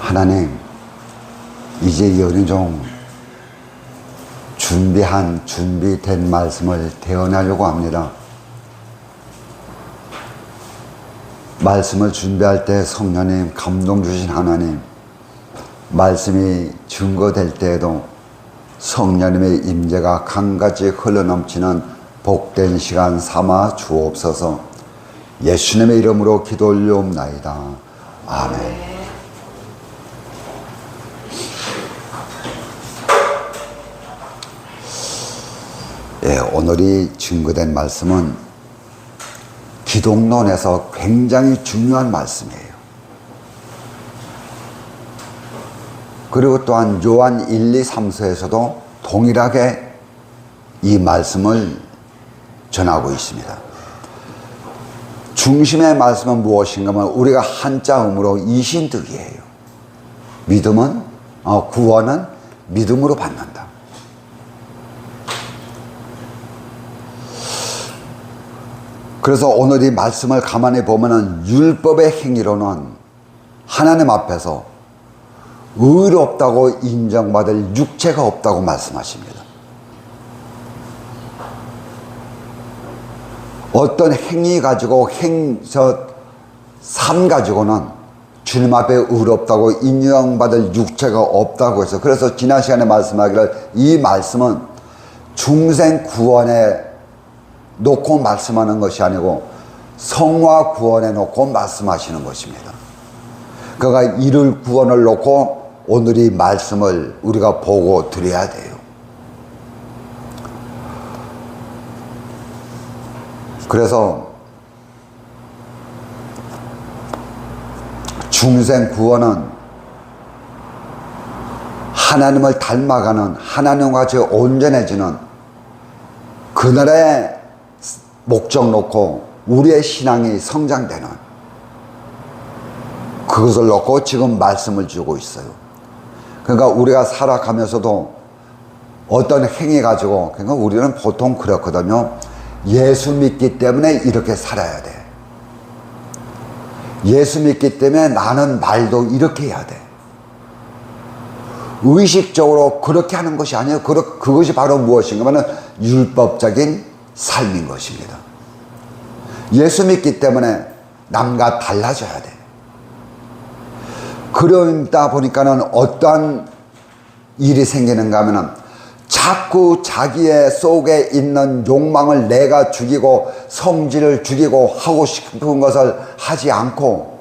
하나님, 이제 연희종 준비된 말씀을 대언하려고 합니다. 말씀을 준비할 때 성령님, 감동 주신 하나님, 말씀이 증거될 때에도 성령님의 임재가 강같이 흘러넘치는 복된 시간 삼아 주옵소서. 예수님의 이름으로 기도 올려옵나이다. 아멘. 오늘이 증거된 말씀은 기독론에서 굉장히 중요한 말씀이에요. 그리고 또한 요한 1, 2, 3서에서도 동일하게 이 말씀을 전하고 있습니다. 중심의 말씀은 무엇인가 하면 우리가 한자음으로 이신득이에요. 믿음은 구원은 믿음으로 받는다. 그래서 오늘 이 말씀을 가만히 보면은 율법의 행위로는 하나님 앞에서 의롭다고 인정받을 육체가 없다고 말씀하십니다. 어떤 행위 가지고 삶 가지고는 주님 앞에 의롭다고 인정받을 육체가 없다고 해서, 그래서 지난 시간에 말씀하기를 이 말씀은 중생 구원에 놓고 말씀하는 것이 아니고 성화 구원에 놓고 말씀하시는 것입니다. 그가 이룰 구원을 놓고 오늘 이 말씀을 우리가 보고 드려야 돼요. 그래서 중생 구원은 하나님을 닮아가는, 하나님과 같이 온전해지는 그날의 목적 놓고 우리의 신앙이 성장되는, 그것을 놓고 지금 말씀을 주고 있어요. 그러니까 우리가 살아가면서도 어떤 행위 가지고, 그러니까 우리는 보통 그렇거든요. 예수 믿기 때문에 이렇게 살아야 돼. 예수 믿기 때문에 나는 말도 이렇게 해야 돼. 의식적으로 그렇게 하는 것이 아니에요. 그것이 바로 무엇인가 하면 율법적인 삶인 것입니다. 예수 믿기 때문에 남과 달라져야 돼. 그러다 보니까는 어떠한 일이 생기는가 하면은 자꾸 자기의 속에 있는 욕망을 내가 죽이고 성질을 죽이고 하고 싶은 것을 하지 않고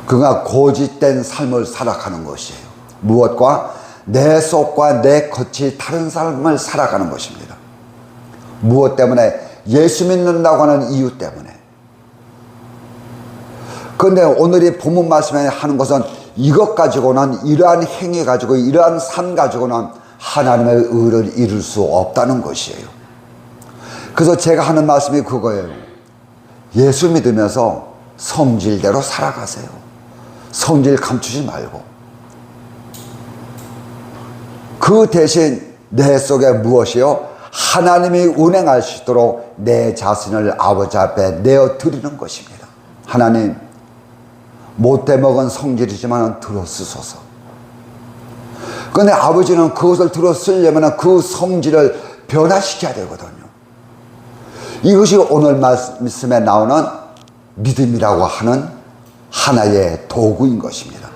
그가 고집된 삶을 살아가는 것이에요. 무엇과? 내 속과 내 겉이 다른 삶을 살아가는 것입니다. 무엇 때문에? 예수 믿는다고 하는 이유 때문에. 그런데 오늘 이 본문 말씀에 하는 것은 이것 가지고는, 이러한 행위 가지고, 이러한 삶 가지고는 하나님의 의를 이룰 수 없다는 것이에요. 그래서 제가 하는 말씀이 그거예요. 예수 믿으면서 성질대로 살아가세요. 성질 감추지 말고. 그 대신 내 속에 무엇이요? 하나님이 운행할 수 있도록 내 자신을 아버지 앞에 내어드리는 것입니다. 하나님, 못되먹은 성질이지만 들어쓰소서. 그런데 아버지는 그것을 들어쓰려면 그 성질을 변화시켜야 되거든요. 이것이 오늘 말씀에 나오는 믿음이라고 하는 하나의 도구인 것입니다.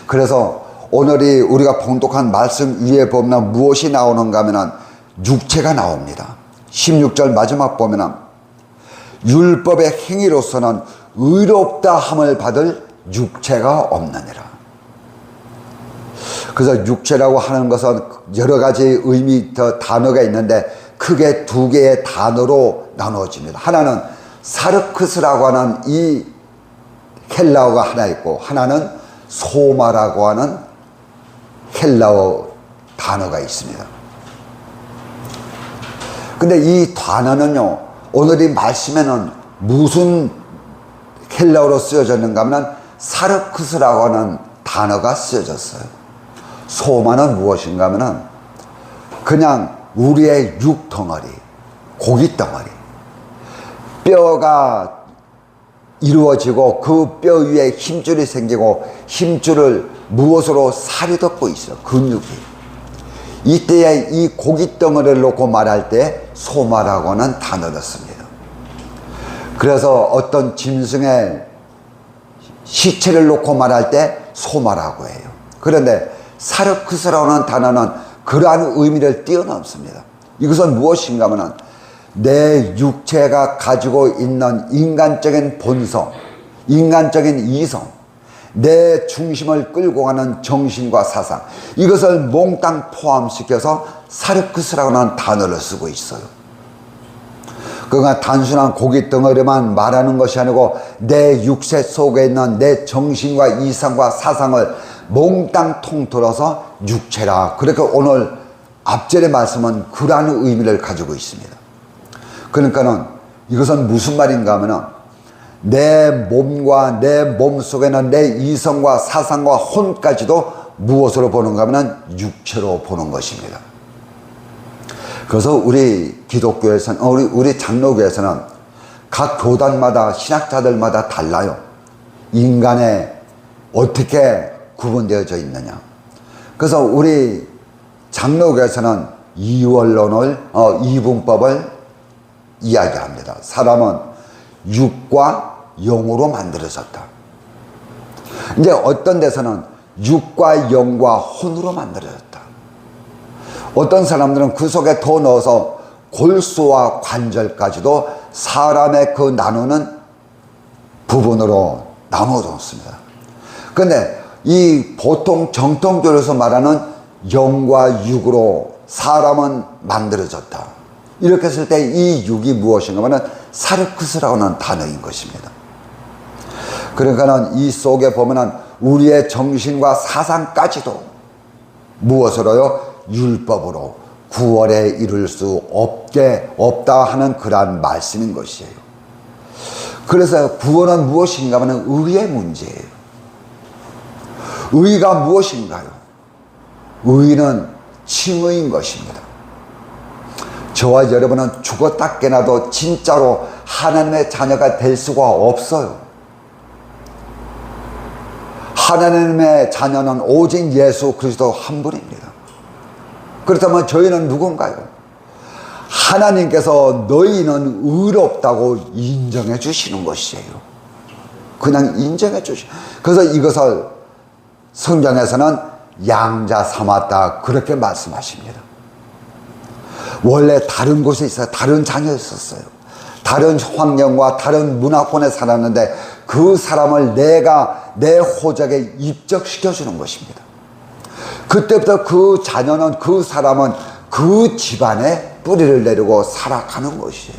그래서 오늘이 우리가 봉독한 말씀 위에 보면 무엇이 나오는가 하면 육체가 나옵니다. 16절 마지막 보면 율법의 행위로서는 의롭다 함을 받을 육체가 없느니라. 그래서 육체라고 하는 것은 여러 가지 의미, 단어가 있는데 크게 두 개의 단어로 나누어집니다. 하나는 사르크스라고 하는 이 헬라어가 하나 있고, 하나는 소마라고 하는 헬라어 단어가 있습니다. 근데 이 단어는요, 오늘 이 말씀에는 무슨 헬라어로 쓰여졌는가 하면 사르크스라고 하는 단어가 쓰여졌어요. 소마는 무엇인가 하면 그냥 우리의 육덩어리, 고깃덩어리, 뼈가 이루어지고 그 뼈 위에 힘줄이 생기고 힘줄을 무엇으로 살이 덮고 있어. 근육이. 이때에 이 고기 덩어리를 놓고 말할 때 소마라고는 단어를 씁니다. 그래서 어떤 짐승의 시체를 놓고 말할 때 소마라고 해요. 그런데 사르크스라는 단어는 그러한 의미를 뛰어넘습니다. 이것은 무엇인가 하면 내 육체가 가지고 있는 인간적인 본성, 인간적인 이성, 내 중심을 끌고 가는 정신과 사상, 이것을 몽땅 포함시켜서 사르크스라고 하는 단어를 쓰고 있어요. 그러니까 단순한 고기 덩어리만 말하는 것이 아니고 내 육체 속에 있는 내 정신과 이성과 사상을 몽땅 통틀어서 육체라. 그렇게 오늘 앞절의 말씀은 그러한 의미를 가지고 있습니다. 그러니까는 이것은 무슨 말인가 하면은 내 몸과 내 몸 속에는 내 이성과 사상과 혼까지도 무엇으로 보는가 하면은 육체로 보는 것입니다. 그래서 우리 기독교에서는, 우리 장로교에서는 각 교단마다 신학자들마다 달라요. 인간에 어떻게 구분되어져 있느냐. 그래서 우리 장로교에서는 이원론을, 이분법을 이야기합니다. 사람은 육과 영으로 만들어졌다. 이제 어떤 데서는 육과 영과 혼으로 만들어졌다. 어떤 사람들은 그 속에 더 넣어서 골수와 관절까지도 사람의 그 나누는 부분으로 나눠놓습니다. 그런데 이 보통 정통교에서 말하는 영과 육으로 사람은 만들어졌다. 이렇게 했을 때 이 육이 무엇인가 하면 사르크스라고 하는 단어인 것입니다. 그러니까는 이 속에 보면은 우리의 정신과 사상까지도 무엇으로요? 율법으로 구원에 이룰 수 없다 하는 그러한 말씀인 것이에요. 그래서 구원은 무엇인가 하면 의의 문제예요. 의가 무엇인가요? 의는 칭의인 것입니다. 저와 여러분은 죽었다 깨나도 진짜로 하나님의 자녀가 될 수가 없어요. 하나님의 자녀는 오직 예수 그리스도 한 분입니다. 그렇다면 저희는 누군가요? 하나님께서 너희는 의롭다고 인정해 주시는 것이에요. 그냥 인정해 주시고, 그래서 이것을 성경에서는 양자 삼았다 그렇게 말씀하십니다. 원래 다른 곳에 있어요. 다른 자녀였었어요. 다른 환경과 다른 문화권에 살았는데 그 사람을 내가 내 호적에 입적시켜 주는 것입니다. 그때부터 그 자녀는, 그 사람은 그 집안에 뿌리를 내리고 살아가는 것이에요.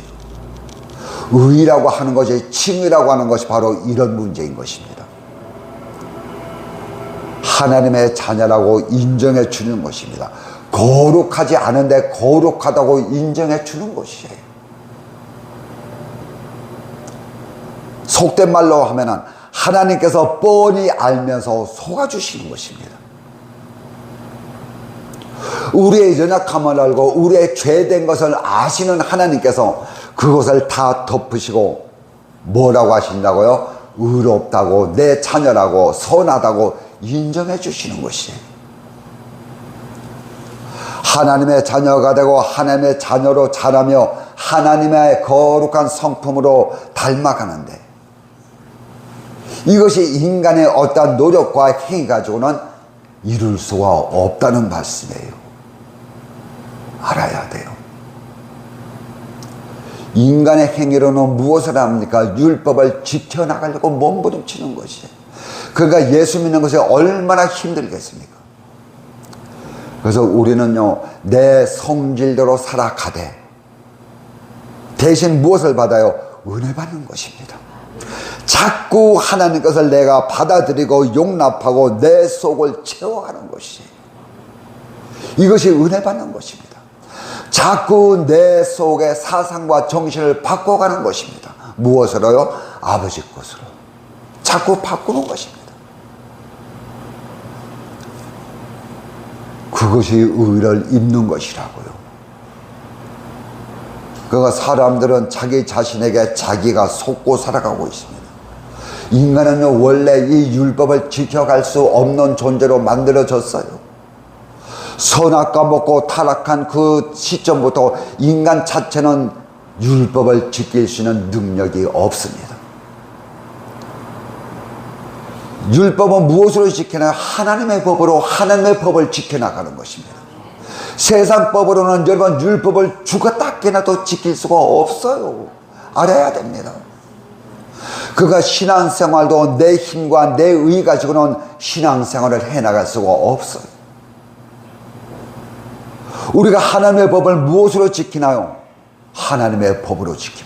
의라고 하는 것이, 칭의라고 하는 것이 바로 이런 문제인 것입니다. 하나님의 자녀라고 인정해 주는 것입니다. 거룩하지 않은데 거룩하다고 인정해 주는 것이에요. 속된 말로 하면은 하나님께서 뻔히 알면서 속아주시는 것입니다. 우리의 연약함을 알고 우리의 죄된 것을 아시는 하나님께서 그것을 다 덮으시고 뭐라고 하신다고요? 의롭다고, 내 자녀라고, 선하다고 인정해 주시는 것이에요. 하나님의 자녀가 되고 하나님의 자녀로 자라며 하나님의 거룩한 성품으로 닮아가는데, 이것이 인간의 어떠한 노력과 행위 가지고는 이룰 수가 없다는 말씀이에요. 알아야 돼요. 인간의 행위로는 무엇을 합니까? 율법을 지켜나가려고 몸부림치는 것이에요. 그러니까 예수 믿는 것이 얼마나 힘들겠습니까? 그래서 우리는요, 내 성질대로 살아가되 대신 무엇을 받아요? 은혜 받는 것입니다. 자꾸 하나님 것을 내가 받아들이고 용납하고 내 속을 채워가는 것이에요. 이것이 은혜 받는 것입니다. 자꾸 내 속의 사상과 정신을 바꿔가는 것입니다. 무엇으로요? 아버지 것으로. 자꾸 바꾸는 것입니다. 그것이 의를 입는 것이라고요. 그러니까 사람들은 자기 자신에게 자기가 속고 살아가고 있습니다. 인간은 원래 이 율법을 지켜갈 수 없는 존재로 만들어졌어요. 선악과 먹고 타락한 그 시점부터 인간 자체는 율법을 지킬 수 있는 능력이 없습니다. 율법은 무엇으로 지켜나요? 하나님의 법으로 하나님의 법을 지켜나가는 것입니다. 세상 법으로는 여러분 율법을 죽었다 깨나도 지킬 수가 없어요. 알아야 됩니다. 그가 신앙생활도 내 힘과 내 의 가지고는 신앙생활을 해나갈 수가 없어요. 우리가 하나님의 법을 무엇으로 지키나요? 하나님의 법으로 지킵니다.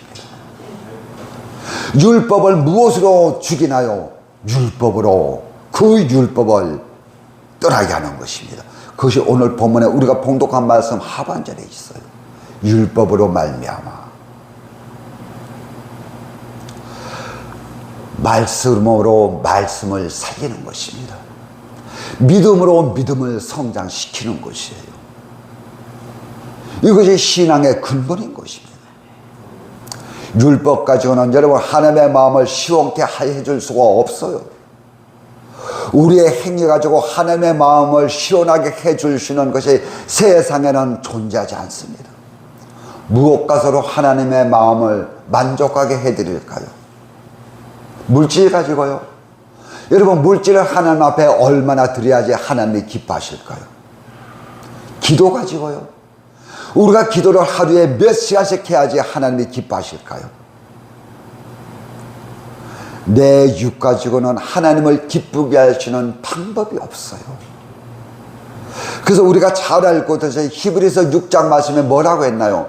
율법을 무엇으로 죽이나요? 율법으로. 그 율법을 떠나게 하는 것입니다. 그것이 오늘 본문에 우리가 봉독한 말씀 하반절에 있어요. 율법으로 말미암아. 말씀으로 말씀을 살리는 것입니다. 믿음으로 믿음을 성장시키는 것이에요. 이것이 신앙의 근본인 것입니다. 율법 가지고는 여러분 하나님의 마음을 시원케 해줄 수가 없어요. 우리의 행위 가지고 하나님의 마음을 시원하게 해줄 수 있는 것이 세상에는 존재하지 않습니다. 무엇가서로 하나님의 마음을 만족하게 해드릴까요? 물질 가지고요. 여러분 물질을 하나님 앞에 얼마나 드려야지 하나님이 기뻐하실까요? 기도 가지고요. 우리가 기도를 하루에 몇 시간씩 해야지 하나님이 기뻐하실까요? 내 육 가지고는 하나님을 기쁘게 할 수 있는 방법이 없어요. 그래서 우리가 잘 알고 있듯이 히브리서 6장 말씀에 뭐라고 했나요?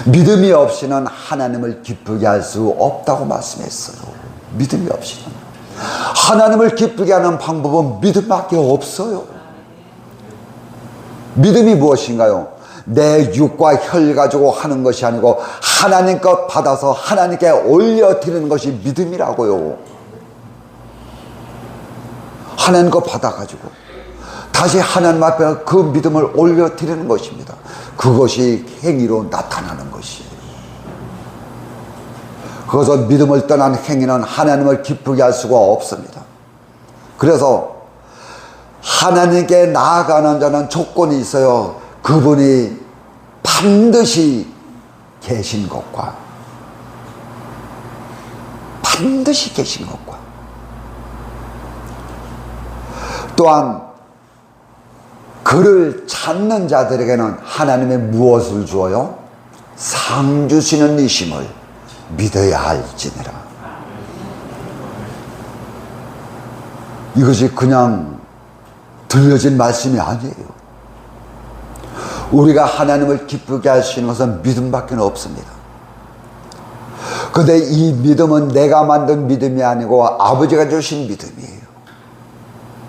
믿음이 없이는 하나님을 기쁘게 할 수 없다고 말씀했어요. 믿음이 없이는. 하나님을 기쁘게 하는 방법은 믿음밖에 없어요. 믿음이 무엇인가요? 내 육과 혈 가지고 하는 것이 아니고 하나님 것 받아서 하나님께 올려드리는 것이 믿음이라고요. 하나님 것 받아가지고 다시 하나님 앞에 그 믿음을 올려드리는 것입니다. 그것이 행위로 나타나는 것이에요. 그래서 믿음을 떠난 행위는 하나님을 기쁘게 할 수가 없습니다. 그래서 하나님께 나아가는 자는 조건이 있어요. 그분이 반드시 계신 것과 또한 그를 찾는 자들에게는 하나님의 무엇을 주어요? 상 주시는 이심을 믿어야 할지니라. 이것이 그냥 들려진 말씀이 아니에요. 우리가 하나님을 기쁘게 할 수 있는 것은 믿음밖에 없습니다. 그런데 이 믿음은 내가 만든 믿음이 아니고 아버지가 주신 믿음이에요.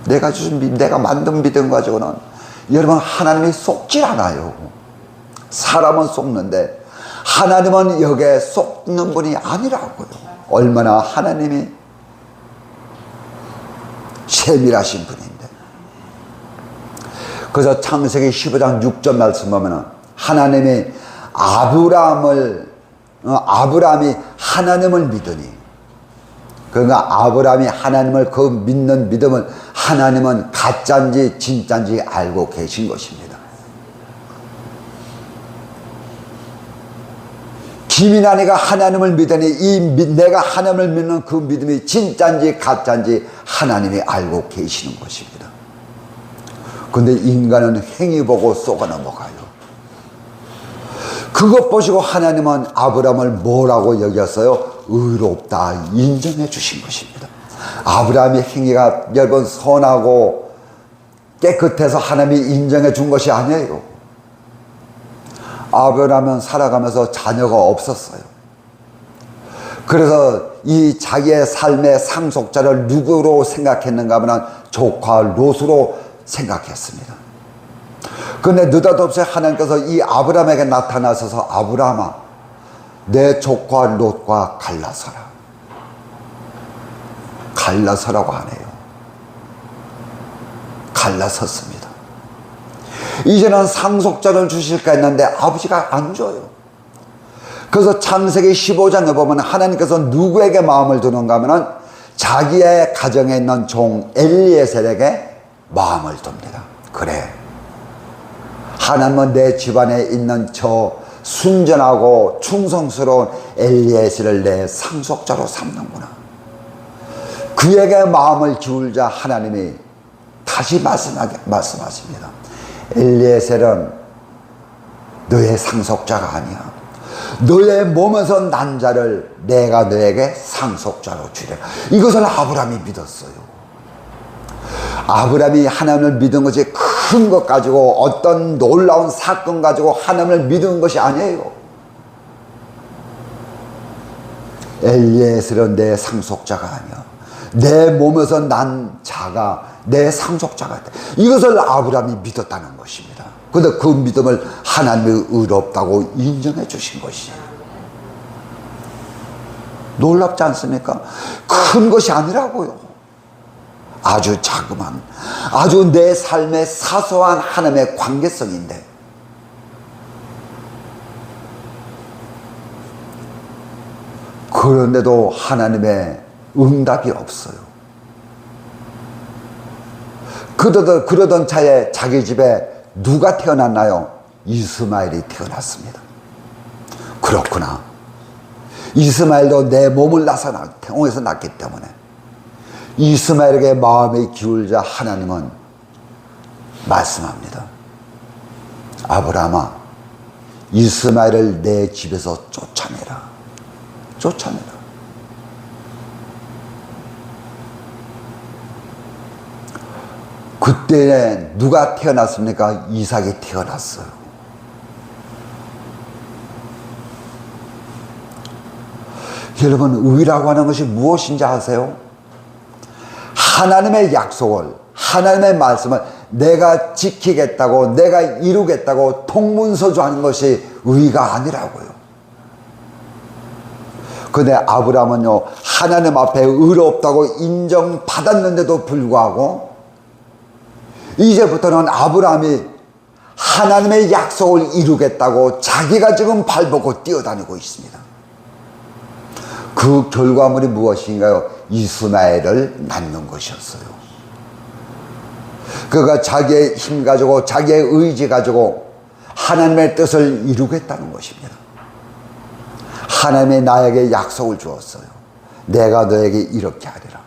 내가 만든 믿음 가지고는 여러분 하나님이 속질 않아요. 사람은 속는데 하나님은 여기에 속는 분이 아니라고요. 얼마나 하나님이 세밀하신 분인데. 그래서 창세기 15장 6절 말씀 보면 하나님이 아브라함이 하나님을 믿으니, 그러니까 아브라함이 하나님을 그 믿는 믿음을 하나님은 가짜인지 진짜인지 알고 계신 것입니다. 김인환이가 하나님을 믿으니 내가 하나님을 믿는 그 믿음이 진짜인지 가짜인지 하나님이 알고 계시는 것입니다. 그런데 인간은 행위 보고 쏘가 넘어가요. 그것 보시고 하나님은 아브라함을 뭐라고 여겼어요? 의롭다 인정해 주신 것입니다. 아브라함의 행위가 여러분 선하고 깨끗해서 하나님이 인정해 준 것이 아니에요. 아브라함은 살아가면서 자녀가 없었어요. 그래서 이 자기의 삶의 상속자를 누구로 생각했는가 하면 조카 롯으로 생각했습니다. 그런데 느닷없이 하나님께서 이 아브라함에게 나타나셔서 아브라함아 내 조카 롯과 갈라서라고 하네요. 갈라섰습니다. 이제는 상속자를 주실까 했는데 아버지가 안 줘요. 그래서 창세기 15장에 보면 하나님께서 누구에게 마음을 두는가 하면은 자기의 가정에 있는 종 엘리에셀에게 마음을 둡니다. 그래, 하나님은 내 집안에 있는 저 순전하고 충성스러운 엘리에셀을 내 상속자로 삼는구나. 그에게 마음을 기울자 하나님이 다시 말씀하십니다. 엘리에셀은 너의 상속자가 아니야. 너의 몸에서 난 자를 내가 너에게 상속자로 주리라. 이것을 아브라함이 믿었어요. 아브라함이 하나님을 믿은 것이 큰 것 가지고 어떤 놀라운 사건 가지고 하나님을 믿은 것이 아니에요. 엘리에셀은 내 상속자가 아니야. 내 몸에서 난 자가 내 상속자가 돼. 이것을 아브라함이 믿었다는 것입니다. 그런데 그 믿음을 하나님이 의롭다고 인정해 주신 것이에요. 놀랍지 않습니까? 큰 것이 아니라고요. 아주 자그만, 아주 내 삶의 사소한 하나님의 관계성인데, 그런데도 하나님의 응답이 없어요. 그러던 차에 자기 집에 누가 태어났나요? 이스마엘이 태어났습니다. 그렇구나. 이스마엘도 내 몸을 태ong에서 낳기 때문에 이스마엘에게 마음이 기울자 하나님은 말씀합니다. 아브라함아, 이스마엘을 내 집에서 쫓아내라. 쫓아내라. 그때 누가 태어났습니까? 이삭이 태어났어요. 여러분, 의라고 하는 것이 무엇인지 아세요? 하나님의 약속을, 하나님의 말씀을 내가 지키겠다고, 내가 이루겠다고 통문서주하는 것이 의가 아니라고요. 근데 아브라함은요, 하나님 앞에 의롭다고 인정받았는데도 불구하고 이제부터는 아브라함이 하나님의 약속을 이루겠다고 자기가 지금 발벗고 뛰어다니고 있습니다. 그 결과물이 무엇인가요? 이스마엘을 낳는 것이었어요. 그가 자기의 힘 가지고, 자기의 의지 가지고 하나님의 뜻을 이루겠다는 것입니다. 하나님이 나에게 약속을 주었어요. 내가 너에게 이렇게 하리라.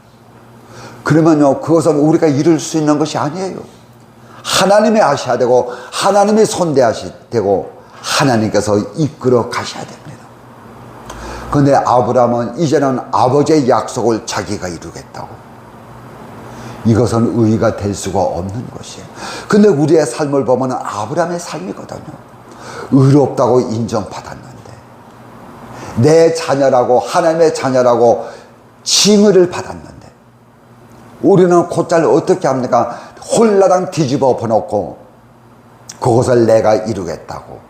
그러면요, 그것은 우리가 이룰 수 있는 것이 아니에요. 하나님이 하셔야 되고, 하나님이 손대하셔야 되고, 하나님께서 이끌어 가셔야 됩니다. 그런데 아브라함은 이제는 아버지의 약속을 자기가 이루겠다고. 이것은 의가 될 수가 없는 것이에요. 근데 우리의 삶을 보면 아브라함의 삶이거든요. 의롭다고 인정받았는데, 내 자녀라고, 하나님의 자녀라고 칭의를 받았는데, 우리는 곧잘 어떻게 합니까? 홀라당 뒤집어 엎어놓고 그것을 내가 이루겠다고,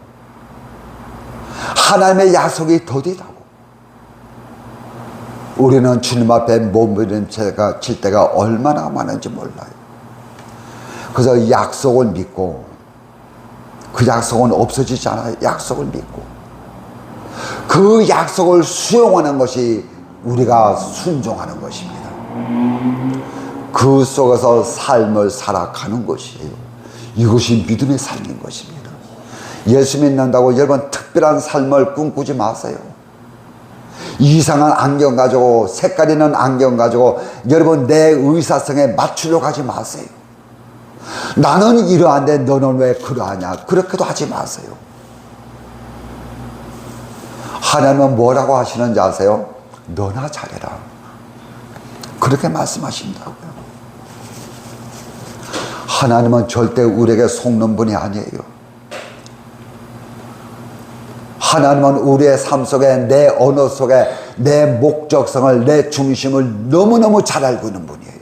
하나님의 약속이 더디다고. 우리는 주님 앞에 몸부림칠 때가 얼마나 많은지 몰라요. 그래서 약속을 믿고, 그 약속은 없어지지 않아요. 약속을 믿고 그 약속을 수용하는 것이 우리가 순종하는 것입니다. 그 속에서 삶을 살아가는 것이에요. 이것이 믿음의 삶인 것입니다. 예수 믿는다고 여러분 특별한 삶을 꿈꾸지 마세요. 이상한 안경 가지고, 색깔 있는 안경 가지고 여러분 내 의사성에 맞추려고 하지 마세요. 나는 이러한데 너는 왜 그러하냐, 그렇게도 하지 마세요. 하나님은 뭐라고 하시는지 아세요? 너나 잘해라. 그렇게 말씀하신다고요. 하나님은 절대 우리에게 속는 분이 아니에요. 하나님은 우리의 삶 속에, 내 언어 속에 내 목적성을, 내 중심을 너무너무 잘 알고 있는 분이에요.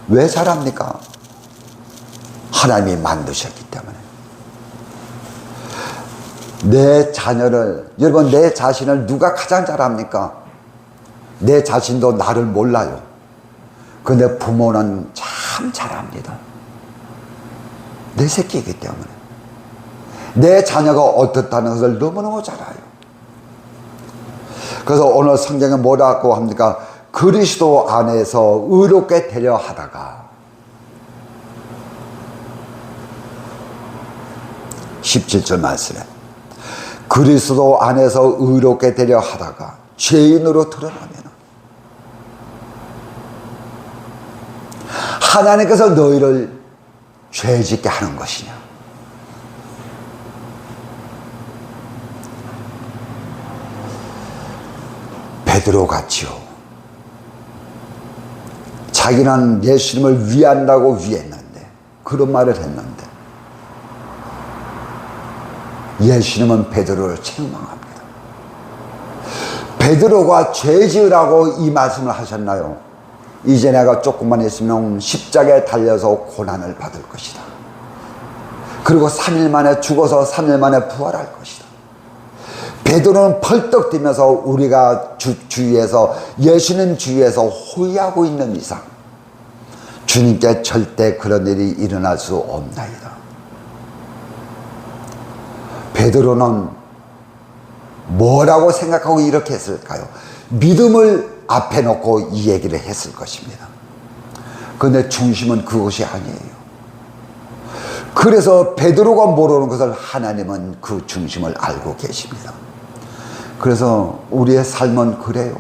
왜 잘 압니까? 하나님이 만드셨기 때문에. 내 자녀를, 여러분 내 자신을 누가 가장 잘 압니까? 내 자신도 나를 몰라요. 그런데 부모는 참 잘 압니다. 내 새끼이기 때문에. 내 자녀가 어떻다는 것을 너무너무 잘 알아요. 그래서 오늘 성경에 뭐라고 합니까? 그리스도 안에서 의롭게 되려 하다가 17절 말씀에 그리스도 안에서 의롭게 되려 하다가 죄인으로 드러나면 하나님께서 너희를 죄짓게 하는 것이냐? 베드로 같이요. 자기는 예수님을 위한다고 위했는데, 그런 말을 했는데 예수님은 베드로를 책망합니다. 베드로가 죄 지으라고 이 말씀을 하셨나요? 이제 내가 조금만 있으면 십자가에 달려서 고난을 받을 것이다. 그리고 3일 만에 죽어서 3일 만에 부활할 것이다. 베드로는 펄떡 뛰면서 우리가 주위에서 예수님 주위에서 호위하고 있는 이상 주님께 절대 그런 일이 일어날 수 없나이다. 베드로는 뭐라고 생각하고 이렇게 했을까요? 믿음을 앞에 놓고 이 얘기를 했을 것입니다. 그런데 중심은 그것이 아니에요. 그래서 베드로가 모르는 것을 하나님은 그 중심을 알고 계십니다. 그래서 우리의 삶은 그래요.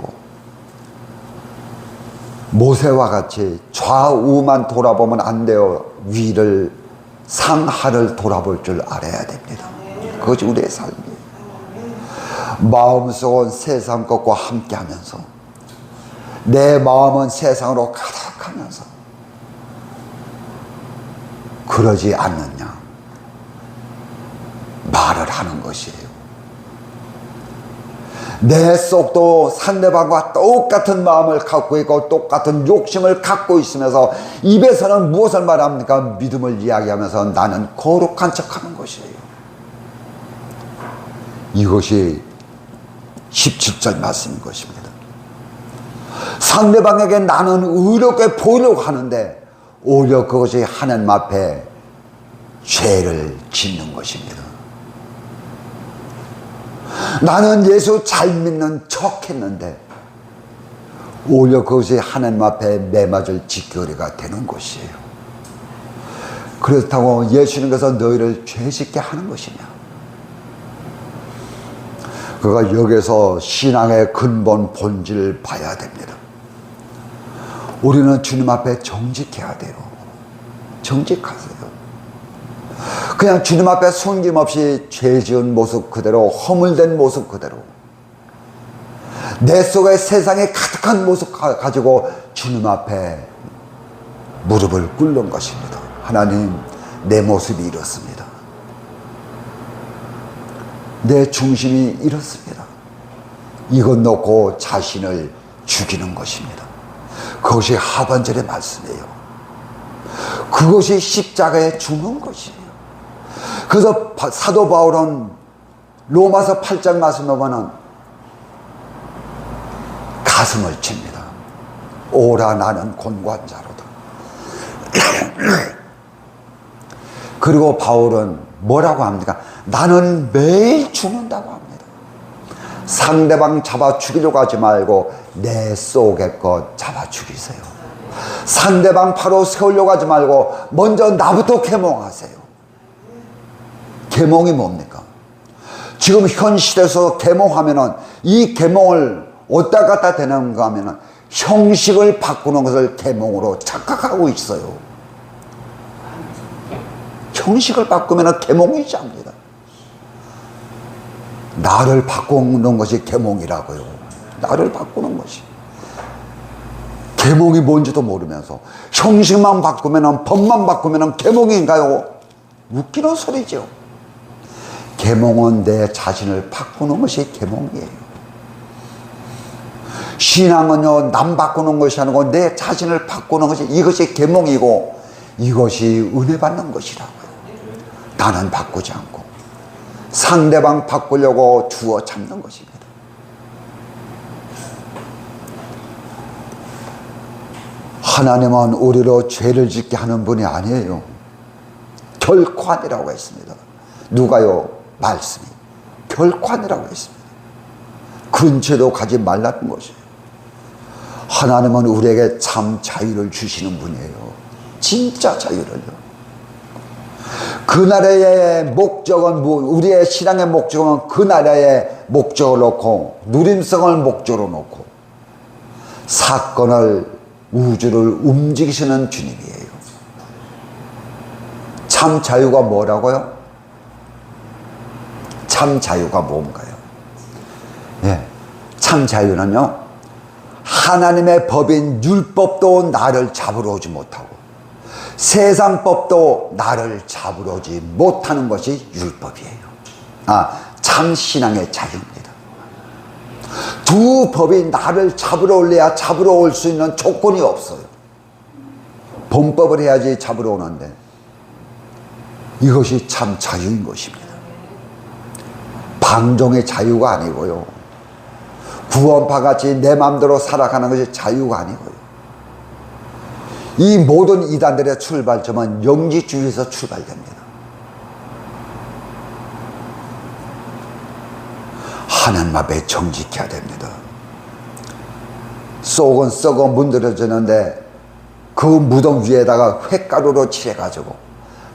모세와 같이 좌우만 돌아보면 안 돼요. 위를 상하를 돌아볼 줄 알아야 됩니다. 그것이 우리의 삶이에요. 마음속은 세상 것과 함께하면서 내 마음은 세상으로 가득하면서 그러지 않느냐 말을 하는 것이에요. 내 속도 상대방과 똑같은 마음을 갖고 있고 똑같은 욕심을 갖고 있으면서 입에서는 무엇을 말합니까? 믿음을 이야기하면서 나는 거룩한 척하는 것이에요. 이것이 17절 말씀인 것입니다. 상대방에게 나는 의롭게 보이려고 하는데 오히려 그것이 하나님 앞에 죄를 짓는 것입니다. 나는 예수 잘 믿는 척 했는데 오히려 그것이 하나님 앞에 매맞을 짓거리가 되는 것이에요. 그렇다고 예수님께서 너희를 죄짓게 하는 것이냐? 그가 여기서 신앙의 근본 본질을 봐야 됩니다. 우리는 주님 앞에 정직해야 돼요. 정직하세요. 그냥 주님 앞에 숨김없이 죄 지은 모습 그대로, 허물된 모습 그대로, 내 속에 세상에 가득한 모습 가지고 주님 앞에 무릎을 꿇는 것입니다. 하나님, 내 모습이 이렇습니다. 내 중심이 이렇습니다. 이것 놓고 자신을 죽이는 것입니다. 그것이 하반절의 말씀이에요. 그것이 십자가에 죽는 것이에요. 그래서 사도 바울은 로마서 8장 말씀 보면은 가슴을 칩니다. 오라 나는 곤고한자로다. 그리고 바울은 뭐라고 합니까? 나는 매일 죽는다고 합니다. 상대방 잡아 죽이려고 하지 말고 내 속의 것 잡아 죽이세요. 상대방 바로 세우려고 하지 말고 먼저 나부터 계몽하세요. 계몽이 뭡니까? 지금 현 시대에서 계몽하면은 이 계몽을 어디다 갖다 대는가 하면은 형식을 바꾸는 것을 계몽으로 착각하고 있어요. 형식을 바꾸면은 계몽이지 않습니다. 나를 바꾸는 것이 계몽이라고요. 나를 바꾸는 것이. 계몽이 뭔지도 모르면서 형식만 바꾸면은, 법만 바꾸면은 계몽인가요? 웃기는 소리죠. 계몽은 내 자신을 바꾸는 것이 계몽이에요. 신앙은요, 남 바꾸는 것이 아니고 내 자신을 바꾸는 것이, 이것이 계몽이고 이것이 은혜 받는 것이라고요. 나는 바꾸지 않고 상대방 바꾸려고 주워 잡는 것입니다. 하나님은 우리로 죄를 짓게 하는 분이 아니에요. 결코 아니라고 했습니다. 누가요? 말씀이 결코 아니라고 했습니다. 근처도 가지 말라는 것이에요. 하나님은 우리에게 참 자유를 주시는 분이에요. 진짜 자유를요. 그 나라의 목적은, 우리의 신앙의 목적은 그 나라의 목적을 놓고, 누림성을 목적으로 놓고, 사건을, 우주를 움직이시는 주님이에요. 참 자유가 뭐라고요? 참 자유가 뭔가요? 예, 참 자유는요, 하나님의 법인 율법도 나를 잡으러 오지 못하고 세상 법도 나를 잡으러 오지 못하는 것이 율법이에요. 참 신앙의 자유입니다. 두 법이 나를 잡으러 올래야 잡으러 올 수 있는 조건이 없어요. 본법을 해야지 잡으러 오는데, 이것이 참 자유인 것입니다. 방종의 자유가 아니고요, 구원파같이 내 마음대로 살아가는 것이 자유가 아니고요, 이 모든 이단들의 출발점은 영지주의에서 출발됩니다. 하나님 앞에 정직해야 됩니다. 속은 썩어 문드러지는데 그 무덤 위에다가 횟가루로 칠해가지고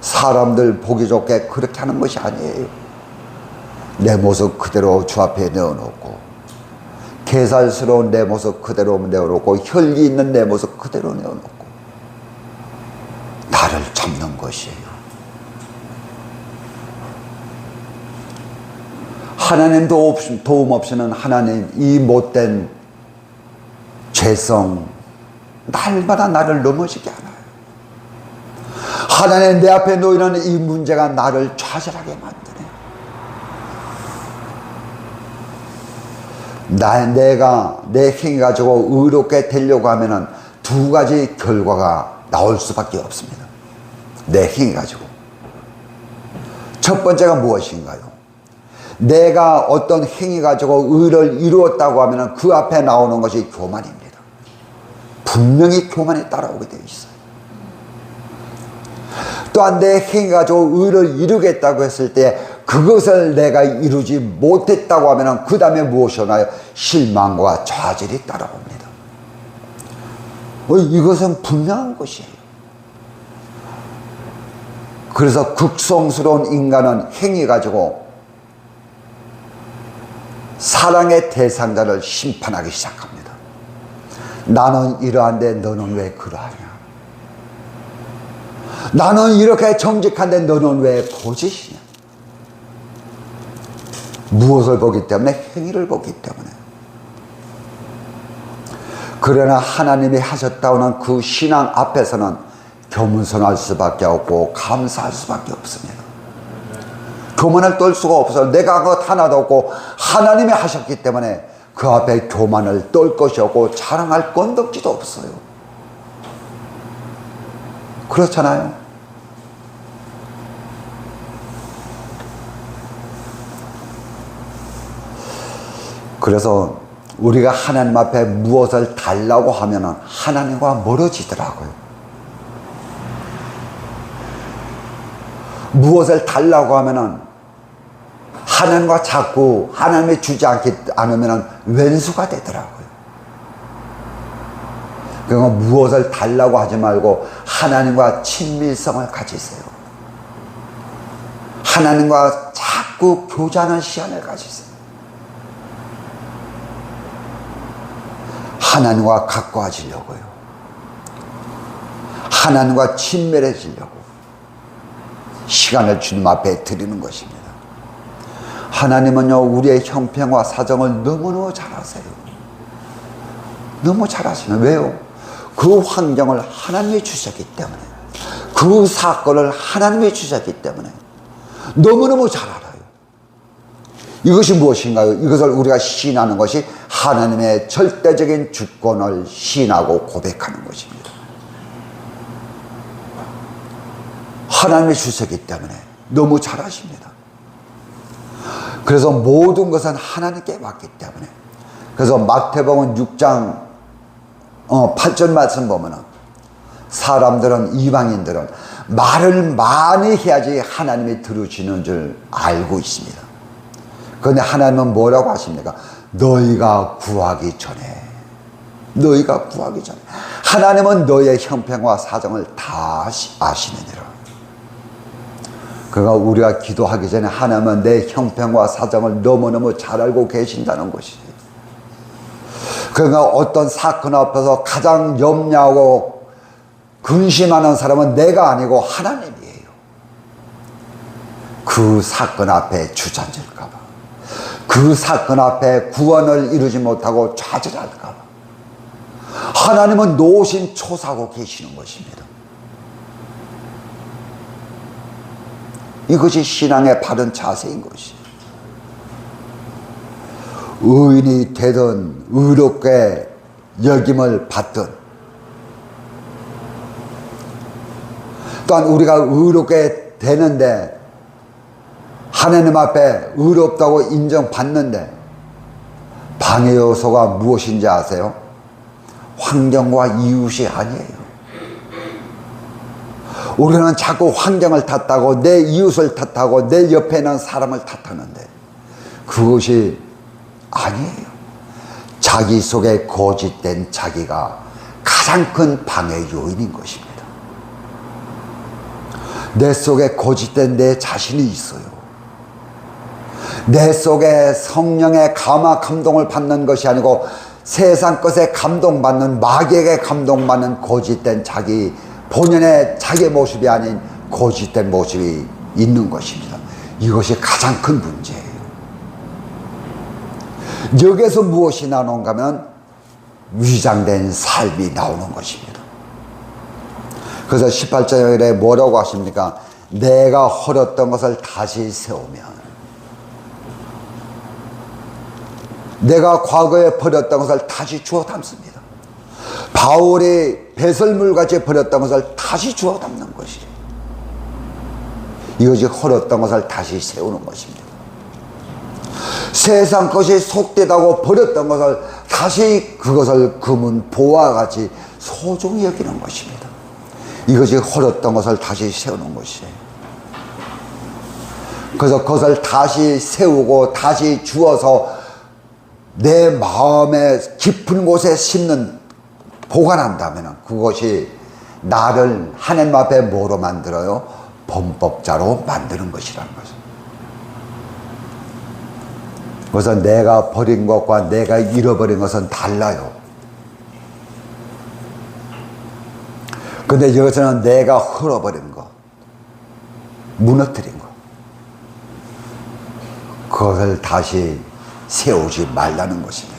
사람들 보기 좋게 그렇게 하는 것이 아니에요. 내 모습 그대로 주 앞에 내어놓고, 개살스러운 내 모습 그대로 내어놓고, 혈기 있는 내 모습 그대로 내어놓고, 나를 잡는 것이에요. 하나님 도움 없이는 하나님 이 못된 죄성 날마다 나를 넘어지게 하나요. 하나님 내 앞에 놓이는 이 문제가 나를 좌절하게 만드네요. 내가 내 행위 가지고 의롭게 되려고 하면은 두 가지 결과가 나올 수밖에 없습니다. 내 행위 가지고. 첫 번째가 무엇인가요? 내가 어떤 행위 가지고 의를 이루었다고 하면 그 앞에 나오는 것이 교만입니다. 분명히 교만에 따라오게 되어 있어요. 또한 내 행위 가지고 의를 이루겠다고 했을 때 그것을 내가 이루지 못했다고 하면 그 다음에 무엇이 오나요? 실망과 좌절이 따라옵니다. 이것은 분명한 것이에요. 그래서 극성스러운 인간은 행위 가지고 사랑의 대상자를 심판하기 시작합니다. 나는 이러한데 너는 왜 그러하냐? 나는 이렇게 정직한데 너는 왜 거짓이냐? 무엇을 보기 때문에? 행위를 보기 때문에. 그러나 하나님이 하셨다는 그 신앙 앞에서는 겸손할 수밖에 없고 감사할 수밖에 없습니다. 교만을 떨 수가 없어요. 내가 것 하나도 없고 하나님이 하셨기 때문에 그 앞에 교만을 떨 것이 없고 자랑할 건덕지도 없어요. 그렇잖아요. 그래서 우리가 하나님 앞에 무엇을 달라고 하면은 하나님과 멀어지더라고요. 무엇을 달라고 하면은 하나님과 자꾸 하나님이 주지 않으면 왼수가 되더라고요. 그러니까 무엇을 달라고 하지 말고 하나님과 친밀성을 가지세요. 하나님과 자꾸 교제하는 시간을 가지세요. 하나님과 가까워지려고요. 하나님과 친밀해지려고 시간을 주님 앞에 드리는 것입니다. 하나님은요, 우리의 형편과 사정을 너무너무 잘 아세요. 너무 잘 아시는. 왜요? 그 환경을 하나님이 주셨기 때문에, 그 사건을 하나님이 주셨기 때문에 너무너무 잘 알아요. 이것이 무엇인가요? 이것을 우리가 시인하는 것이 하나님의 절대적인 주권을 시인하고 고백하는 것입니다. 하나님이 주셨기 때문에 너무 잘 아십니다. 그래서 모든 것은 하나님께 왔기 때문에. 그래서 마태복음 6장 8절 말씀 보면은 사람들은, 이방인들은 말을 많이 해야지 하나님이 들으시는 줄 알고 있습니다. 그런데 하나님은 뭐라고 하십니까? 너희가 구하기 전에, 너희가 구하기 전에 하나님은 너의 형편과 사정을 다 아시느니라. 그러니까 우리가 기도하기 전에 하나님은 내 형편과 사정을 너무너무 잘 알고 계신다는 것이지. 그러니까 어떤 사건 앞에서 가장 염려하고 근심하는 사람은 내가 아니고 하나님이에요. 그 사건 앞에 주저앉을까 봐, 그 사건 앞에 구원을 이루지 못하고 좌절할까 봐 하나님은 노심초사하고 계시는 것입니다. 이것이 신앙의 바른 자세인 것이에요. 의인이 되든 의롭게 여김을 받든, 또한 우리가 의롭게 되는데 하나님 앞에 의롭다고 인정받는데 방해 요소가 무엇인지 아세요? 환경과 이웃이 아니에요. 우리는 자꾸 환경을 탓하고 내 이웃을 탓하고 내 옆에 있는 사람을 탓하는데 그것이 아니에요. 자기 속에 거짓된 자기가 가장 큰 방해 요인인 것입니다. 내 속에 거짓된 내 자신이 있어요. 내 속에 성령의 감화 감동을 받는 것이 아니고 세상 것에 감동받는, 마귀에게 감동받는 거짓된 자기, 본연의 자기의 모습이 아닌 거짓된 모습이 있는 것입니다. 이것이 가장 큰 문제예요. 여기에서 무엇이 나오는가 하면 위장된 삶이 나오는 것입니다. 그래서 18절에 뭐라고 하십니까? 내가 헐었던 것을 다시 세우면, 내가 과거에 버렸던 것을 다시 주워 담습니다. 바울이 배설물같이 버렸던 것을 다시 주워 담는 것이에요. 이것이 헐었던 것을 다시 세우는 것입니다. 세상 것이 속되다고 버렸던 것을 다시 그것을 금은 보화와 같이 소중히 여기는 것입니다. 이것이 헐었던 것을 다시 세우는 것이에요. 그래서 그것을 다시 세우고 다시 주어서 내 마음의 깊은 곳에 심는, 보관한다면 그것이 나를 하나님 앞에 뭐로 만들어요? 범법자로 만드는 것이라는 거죠. 그래서 내가 버린 것과 내가 잃어버린 것은 달라요. 근데 여기서는 내가 흘어버린 것, 무너뜨린 것, 그것을 다시 세우지 말라는 것입니다.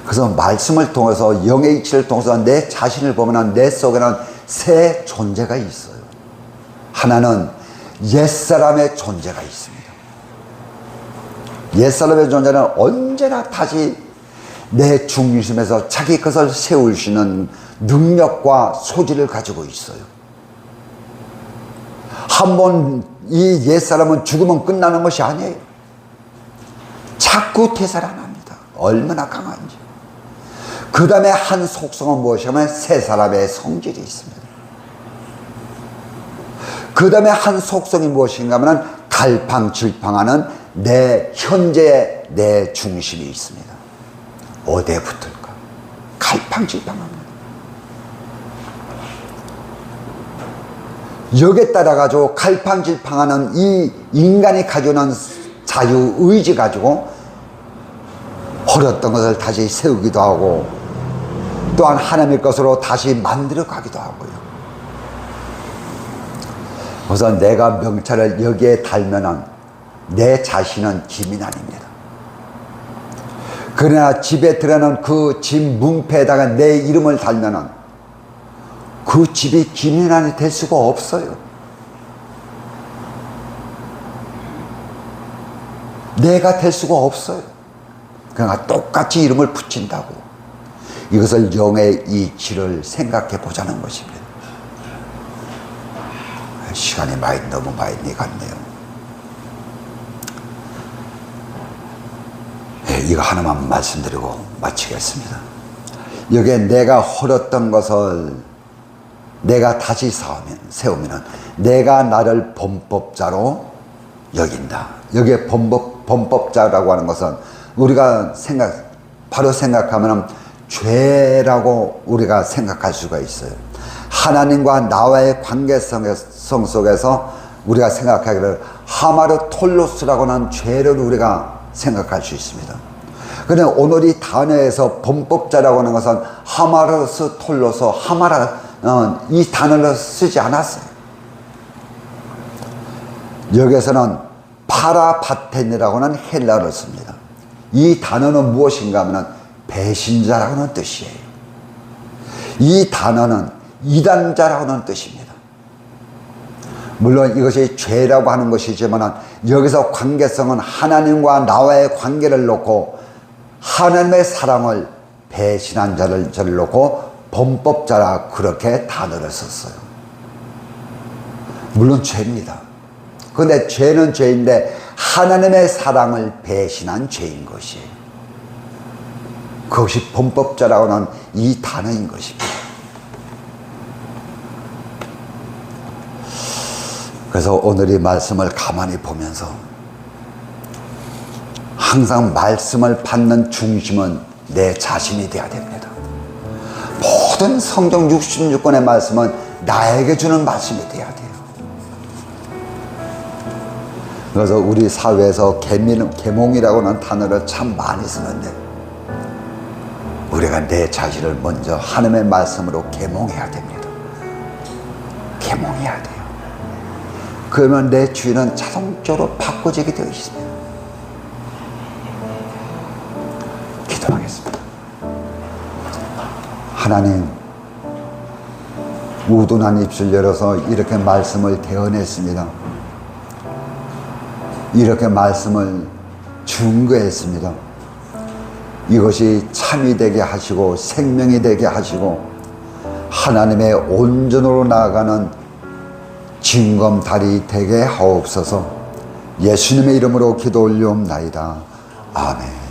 그래서 말씀을 통해서, 영의 이치를 통해서 내 자신을 보면 내 속에는 새 존재가 있어요. 하나는 옛사람의 존재가 있습니다. 옛사람의 존재는 언제나 다시 내 중심에서 자기 것을 세울 수 있는 능력과 소질을 가지고 있어요. 한번 이 옛사람은 죽으면 끝나는 것이 아니에요. 자꾸 되살아납니다. 얼마나 강한지. 그 다음에 한 속성은 무엇이냐면 새 사람의 성질이 있습니다. 그 다음에 한 속성이 무엇인가 하면 갈팡질팡하는 내 현재의 내 중심이 있습니다. 어디에 붙을까? 갈팡질팡합니다. 여기에 따라 가지고 갈팡질팡하는 이 인간이 가지고 있는 자유의지 가지고 버렸던 것을 다시 세우기도 하고 또한 하나님의 것으로 다시 만들어 가기도 하고요. 그래서 내가 명찰을 여기에 달면은 내 자신은 짐이 아닙니다. 그러나 집에 들어가는 그 집 문패에다가 내 이름을 달면은 그 집이 기민안이 될 수가 없어요. 내가 될 수가 없어요. 그러니까 똑같이 이름을 붙인다고. 이것을 영의 이치를 생각해 보자는 것입니다. 시간이 너무 많이 갔네요. 네, 이거 하나만 말씀드리고 마치겠습니다. 여기에 내가 헐었던 것을 내가 다시 세우면 내가 나를 범법자로 여긴다. 여기에 범법자라고 하는 것은 우리가 바로 생각하면 죄라고 우리가 생각할 수가 있어요. 하나님과 나와의 관계성 속에서 우리가 생각하기를 하마르톨로스라고 하는 죄를 우리가 생각할 수 있습니다. 그런데 오늘 이 단어에서 범법자라고 하는 것은 하마르스 톨로스, 이 단어를 쓰지 않았어요. 여기서는 파라바텐이라고 하는 헬라어를 씁니다. 이 단어는 무엇인가 하면 배신자라고 하는 뜻이에요. 이 단어는 이단자라고 하는 뜻입니다. 물론 이것이 죄라고 하는 것이지만 여기서 관계성은 하나님과 나와의 관계를 놓고 하나님의 사랑을 배신한 자를 놓고 범법자라 그렇게 단어를 썼어요. 물론 죄입니다. 그런데 죄는 죄인데 하나님의 사랑을 배신한 죄인 것이에요. 그것이 범법자라고 하는 이 단어인 것입니다. 그래서 오늘 이 말씀을 가만히 보면서 항상 말씀을 받는 중심은 내 자신이 되어야 됩니다. 모든 성경 66권의 말씀은 나에게 주는 말씀이 되어야 돼요. 그래서 우리 사회에서 계몽이라고 하는 단어를 참 많이 쓰는데 우리가 내 자신을 먼저 하나님의 말씀으로 계몽해야 됩니다. 계몽해야 돼요. 그러면 내 주인은 자동적으로 바꿔지게 되어 있습니다. 기도하겠습니다. 하나님, 우둔한 입술 열어서 이렇게 말씀을 대언했습니다. 이렇게 말씀을 증거했습니다. 이것이 참이 되게 하시고 생명이 되게 하시고 하나님의 온전으로 나아가는 징검다리 되게 하옵소서. 예수님의 이름으로 기도 올리옵나이다. 아멘.